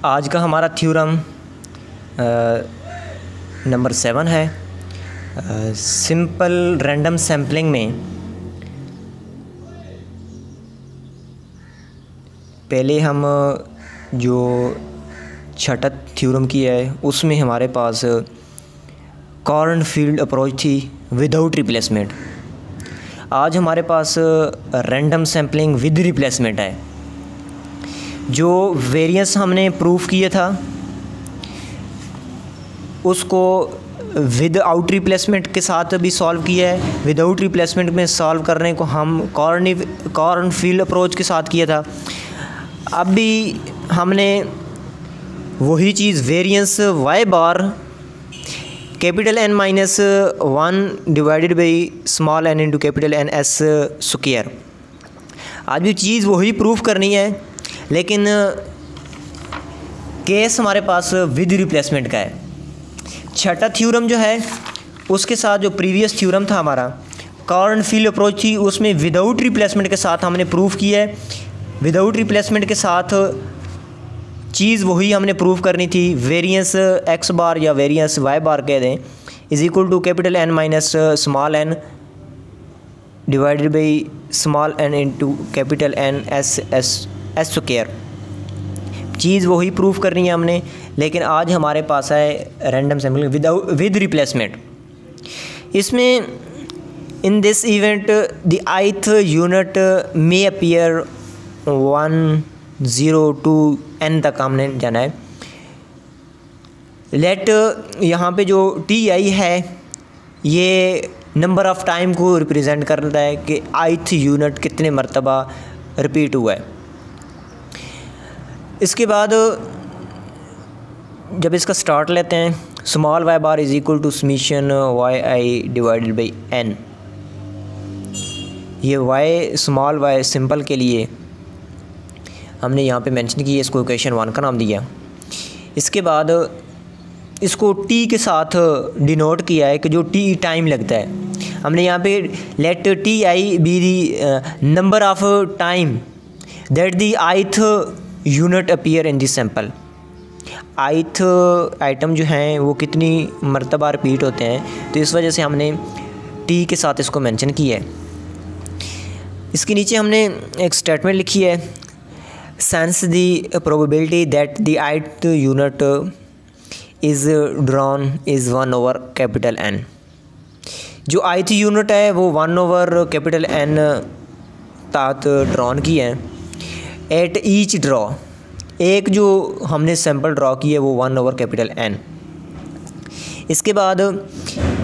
आज का हमारा थ्योरम नंबर 7 है। सिंपल रैंडम सैम्पलिंग में पहले हम जो छठा थ्योरम किया है उसमें हमारे पास कॉर्नफील्ड अप्रोच थी विदाउट रिप्लेसमेंट। आज हमारे पास रैंडम सैम्पलिंग विद रिप्लेसमेंट है। जो वेरिएंस हमने प्रूफ किया था उसको विदाउट रिप्लेसमेंट के साथ भी सॉल्व किया है। विदाउट रिप्लेसमेंट में सॉल्व करने को हम कॉर्नफील्ड अप्रोच के साथ किया था। अब भी हमने वही चीज़ variance y bar capital N minus 1 divided by small n into capital N s square. आज भी चीज़ वही प्रूफ करनी है, लेकिन केस हमारे पास विद रिप्लेसमेंट का है। छठा थ्योरम जो है उसके साथ जो प्रीवियस थ्योरम था हमारा कॉर्नफील्ड अप्रोच थी, उसमें विदाउट रिप्लेसमेंट के साथ हमने प्रूफ किया है। विदाउट रिप्लेसमेंट के साथ चीज़ वही हमने प्रूफ करनी थी। वेरिएंस x बार या वेरिएंस y बार कह दें is equal to capital N minus small n divided by small n into capital N s square. चीज़ वही प्रूफ करनी है हमने, लेकिन आज हमारे पास है रैंडम सैम्पलिंग विद रिप्लेसमेंट। इसमें in this event the ith unit may appear 1 0 2 n तक हमने जाना है। लेट यहाँ पे जो ti है ये नंबर ऑफ़ टाइम को रिप्रेजेंट करता है कि ith यूनिट कितने मरतबा रिपीट हुआ है। इसके बाद जब इसका स्टार्ट लेते हैं, small y bar is equal to summation yi divided by n। ये y स्मॉल y सिंपल के लिए हमने यहाँ पे मेंशन किया, इसको इक्वेशन 1 का नाम दिया। इसके बाद इसको t के साथ डिनोट किया है कि जो t टाइम लगता है। हमने यहाँ पे let ti be the number of time that the ith unit appear in this sample. ith item जो हैं वो कितनी मरतबा रिपीट होते हैं, तो इस वजह से हमने t के साथ इसको मेंशन किया है। इसके नीचे हमने एक स्टेटमेंट लिखी है, sense the probability that the ith unit is drawn is 1 over capital N। जो ith यूनिट है वो 1 ओवर कैपिटल N तहत ड्रॉन की है। एट ईच ड्रॉ, एक जो हमने सैम्पल ड्रॉ की है वो 1 ओवर कैपिटल N। इसके बाद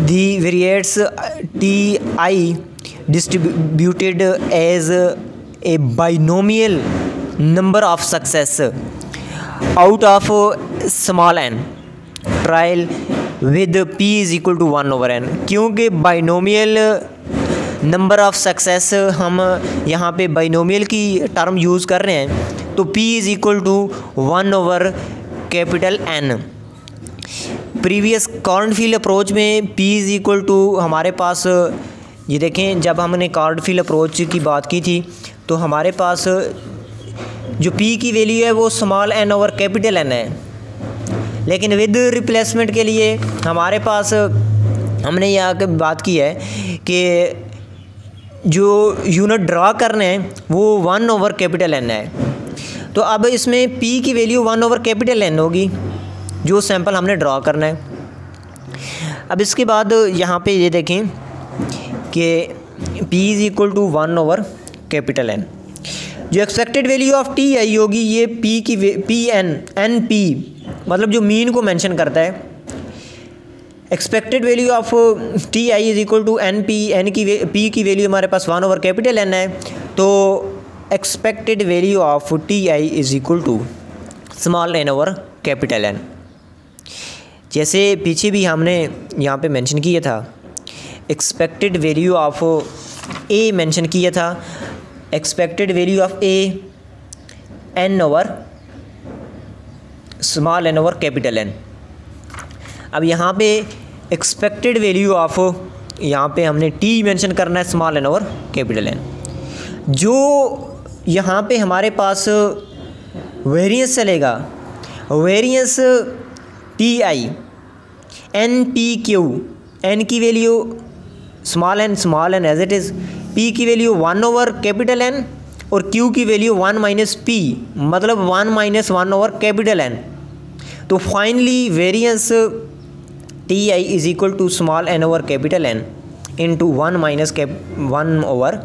the variates ti distributed as a binomial number of success out of small n trial with p is equal to 1 over n। क्योंकि बाइनोमियल नंबर ऑफ़ सक्सेस हम यहाँ पे binomial की टर्म यूज़ कर रहे हैं, तो p is equal to 1 over capital N। Previous Cornfield approach में p इज़ इक्वल टू हमारे पास, ये देखें जब हमने कॉर्नफील्ड अप्रोच की बात की थी तो हमारे पास जो p की वैल्यू है वो small n over capital N है। लेकिन विद रिप्लेसमेंट के लिए हमारे पास हमने यहाँ बात की है कि जो यूनिट ड्रा करने हैं वो 1 ओवर कैपिटल N है। तो अब इसमें p की वैल्यू 1 ओवर कैपिटल N होगी जो सैंपल हमने ड्रा करना है। अब इसके बाद यहाँ पे ये देखें कि p is equal to 1 over capital N। जो एक्सपेक्टेड वैल्यू ऑफ ti होगी ये p की np मतलब जो मीन को मेंशन करता है। Expected value of ti is equal to np, p की वैल्यू हमारे पास 1 ओवर कैपिटल N है, तो expected value of ti is equal to small n over capital N। जैसे पीछे भी हमने यहाँ पे मेंशन किया था, expected value of a mention किया था। Expected value of a n over small n over capital N। अब यहाँ पे एक्सपेक्टेड वैल्यू ऑफ, यहाँ पे हमने t मेंशन करना है small n over capital N। जो यहाँ पे हमारे पास वेरिएंस चलेगा variance T I N P Q, N की value small N as it is, P की वैल्यू 1 ओवर कैपिटल एन और क्यू की वैल्यू 1 माइनस पी, मतलब 1 माइनस 1 ओवर कैपिटल एन। तो finally variance T I is equal to small N over capital N into 1 minus 1 over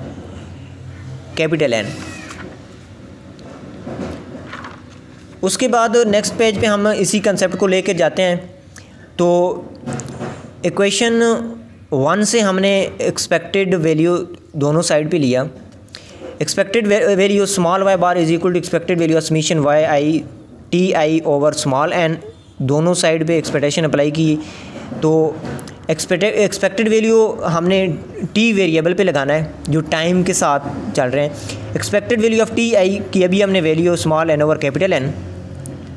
capital N. उसके बाद next page पे हम इसी concept को लेकर जाते हैं। तो इक्वेशन 1 से हमने एक्सपेक्टेड वैल्यू दोनों साइड पे लिया। Expected value small Y bar is equal to expected value of summation Y i t i over small n, दोनों साइड पे एक्सपेक्टेशन अप्लाई की। तो एक्सपेक्टेड वैल्यू हमने टी वेरिएबल पे लगाना है जो टाइम के साथ चल रहे हैं। Expected value of t i की अभी हमने value small N over capital n.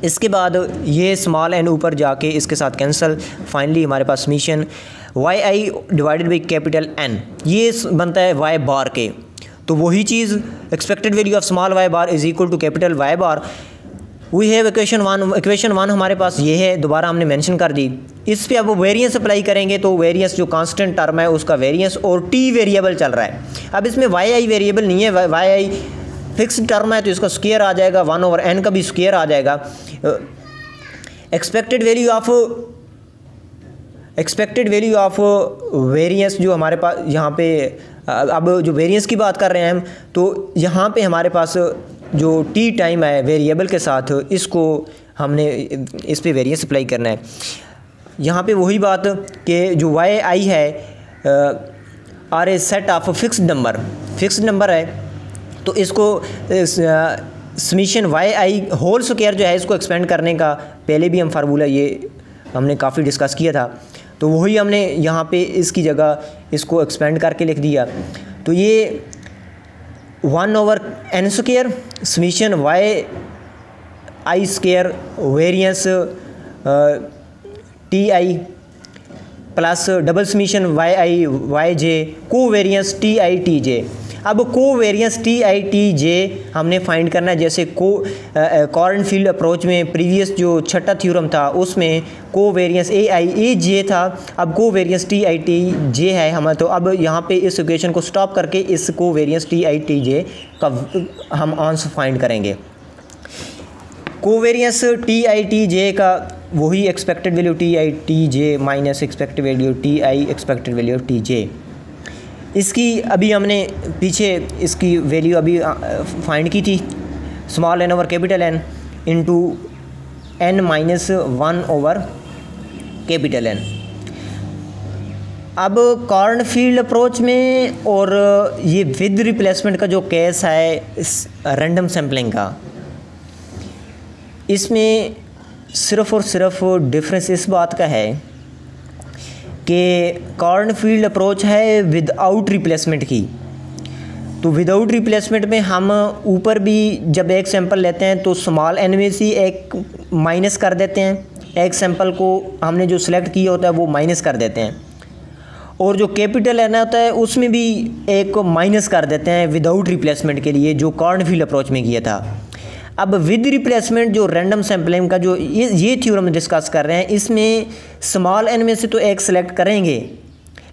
इसके बाद ये स्मॉल एन ऊपर जाके इसके साथ कैंसिल, फाइनली हमारे पास summation Y I divided by capital N, ये बनता है वाई बार के। तो वही चीज़ expected value of small Y bar is equal to capital Y bar. We have equation one हमारे पास ये है, दोबारा हमने मेंशन कर दी। इस पे अब वेरिएंस अप्लाई करेंगे तो वेरिएंस जो कांस्टेंट टर्म है उसका वेरिएंस और टी वेरिएबल चल रहा है। अब इसमें वाई आई वेरिएबल नहीं है, वाई आई फिक्स टर्म है तो इसका स्क्वायर आ जाएगा, 1 ओवर एन का भी स्क्वायर आ जाएगा। एक्सपेक्टेड वैल्यू ऑफ वेरिएंस जो हमारे पास यहाँ पे, अब जो वेरिएंस की बात कर रहे हैं हम, तो यहाँ पे हमारे पास जो टी टाइम है वेरिएबल के साथ, इसको हमने इस पे वेरिएंस अप्लाई करना है। यहाँ पे वही बात कि जो वाई आई है are a set of fixed number है, तो इसको summation Y i whole square जो है इसको एक्सपेंड करने का पहले भी हम फार्मूला ये हमने काफ़ी डिस्कस किया था, तो वही हमने यहाँ पे इसकी जगह इसको एक्सपेंड करके लिख दिया। तो ये 1 over N square summation Y I square variance T I plus double summation Y I Y J को variance T I T J. अब को variance T I T J हमने फाइंड करना है। जैसे कॉरेंट फील्ड अप्रोच में प्रीवियस जो छठा थ्योरम था उसमें को वेरिएंस ए आई ए जे था, अब को वेरिएंस टी आई टी जे है हमारा। तो अब यहाँ पे इस इक्वेशन को स्टॉप करके इस को वेरिएंस टी आई टी जे का हम आंसर फाइंड करेंगे। कोवेरियंस टी आई टी जे का वही expected value T I T J minus expected value T I expected value T J. इसकी अभी हमने पीछे इसकी वैल्यू अभी फाइंड की थी, small N over capital N into n minus 1 over capital n. अब कॉरेंट फील्ड अप्रोच में और ये विद रिप्लेसमेंट का जो केस है इस रैंडम सैम्पलिंग का, इसमें सिर्फ़ और सिर्फ डिफरेंस इस बात का है कि कॉरेंट फील्ड अप्रोच है विदाउट रिप्लेसमेंट की। तो विदाउट रिप्लेसमेंट में हम ऊपर भी जब एक सैंपल लेते हैं तो स्मॉल एन में से एक माइनस कर देते हैं, एक सैंपल को हमने जो सिलेक्ट किया होता है वो माइनस कर देते हैं, और जो कैपिटल एन होता है उसमें भी एक को माइनस कर देते हैं विदाउट रिप्लेसमेंट के लिए, जो कॉरेंट फील्ड अप्रोच में किया था। अब विद रिप्लेसमेंट जो रैंडम सैम्पलिंग का जो ये थ्योरम डिस्कस कर रहे हैं, इसमें स्मॉल एन में से तो एक सेलेक्ट करेंगे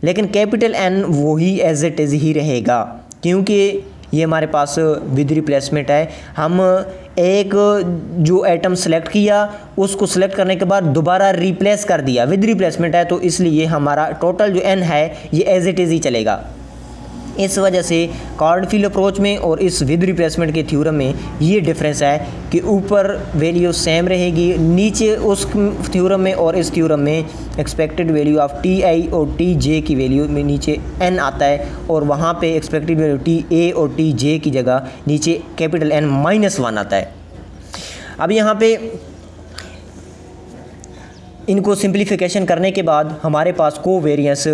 लेकिन कैपिटल एन वही एज इट इज़ ही रहेगा, क्योंकि ये हमारे पास विद रिप्लेसमेंट है। हम एक जो एटम सेलेक्ट किया उसको सेलेक्ट करने के बाद दोबारा रिप्लेस कर दिया, विद रिप्लेसमेंट है, तो इसलिए हमारा टोटल जो एन है ये एज इट इज़ ही चलेगा। इस वजह से कॉरेंट फील्ड अप्रोच में और इस विद रिप्लेसमेंट के थ्योरम में ये डिफरेंस है कि ऊपर वैल्यू सेम रहेगी, नीचे उस थ्योरम में और इस थ्योरम में एक्सपेक्टेड वैल्यू ऑफ टी आई और टी जे की वैल्यू में नीचे एन आता है, और वहाँ पे एक्सपेक्टेड वैल्यू टी ए और टी जे की जगह नीचे कैपिटल एन माइनस 1 आता है। अब यहाँ पे इनको सिंप्लीफिकेशन करने के बाद हमारे पास को वेरिएंस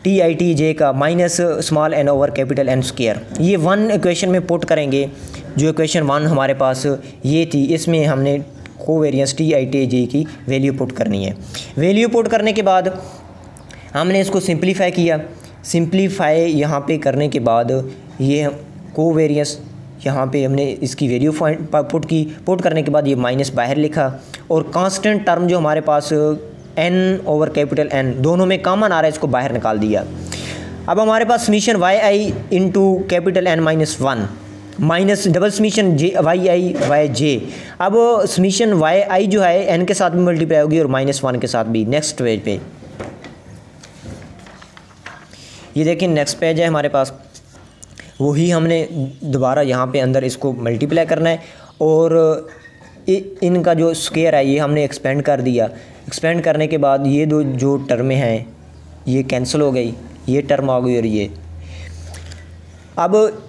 टी आई टी जे का minus small N over capital n square, ये 1 इक्वेशन में पुट करेंगे। जो इक्वेशन 1 हमारे पास ये थी, इसमें हमने कोवेरियंस टी आई टी जे की वैल्यू पुट करनी है। वैल्यू पुट करने के बाद हमने इसको सिंप्लीफाई किया। सिंप्लीफाई यहाँ पे करने के बाद ये कोवेरियंस यहाँ पे हमने इसकी वैल्यू पुट करने के बाद ये माइनस बाहर लिखा और कांस्टेंट टर्म जो हमारे पास n ओवर कैपिटल N दोनों में कॉमन आ रहा है, इसको बाहर निकाल दिया। अब हमारे पास summation Y I into capital N minus 1 minus double summation J Y I Y J. अब समीशन वाई आई जो है n के साथ भी मल्टीप्लाई होगी और -1 के साथ भी। नेक्स्ट पेज पे ये देखिए, नेक्स्ट पेज है हमारे पास, वही हमने दोबारा यहाँ पे अंदर इसको मल्टीप्लाई करना है और इनका जो स्क्वायर है ये हमने एक्सपेंड कर दिया। एक्सपेंड करने के बाद ये दो जो टर्में हैं ये कैंसिल हो गई, ये टर्म आ गई और ये। अब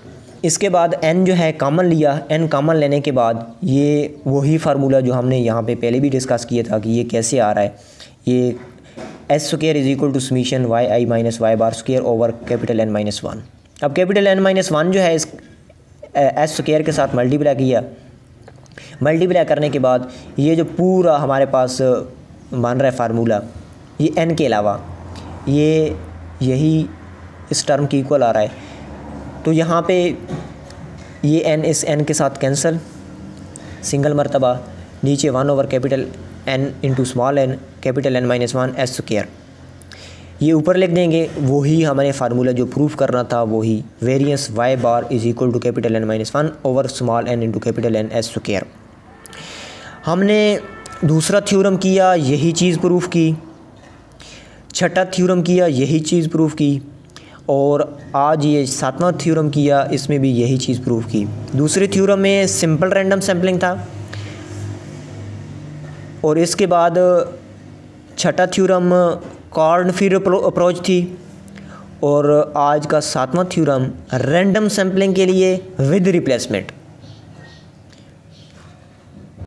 इसके बाद n जो है कॉमन लिया, n कॉमन लेने के बाद ये वही फार्मूला जो हमने यहाँ पे पहले भी डिस्कस किया था कि ये कैसे आ रहा है, ये s square is equal to summation Y i minus y bar square over capital N minus 1। अब कैपिटल N माइनस 1 जो है इस एस स्क्वायर के साथ मल्टीप्लाई किया। मल्टीप्लाई करने के बाद ये जो पूरा हमारे पास बन रहा है फार्मूला, ये n के अलावा ये यही इस टर्म की इक्वल आ रहा है। तो यहाँ पे ये n इस n के साथ कैंसिल, सिंगल मरतबा नीचे 1 over capital n into small n capital N minus 1 S square, ये ऊपर लिख देंगे। वही हमारे फार्मूला जो प्रूफ करना था वही, variance y bar is equal to capital N minus 1 over small n into capital N s square. हमने दूसरा थ्योरम किया, यही चीज़ प्रूफ की। छठा थ्योरम किया, यही चीज़ प्रूफ की। और आज ये सातवां थ्योरम किया, इसमें भी यही चीज़ प्रूफ की। दूसरे थ्योरम में सिंपल रैंडम सैम्पलिंग था और इसके बाद छठा थ्योरम कॉर्न फीड अप्रोच थी और आज का सातवां थ्योरम रैंडम सैम्पलिंग के लिए विद रिप्लेसमेंट।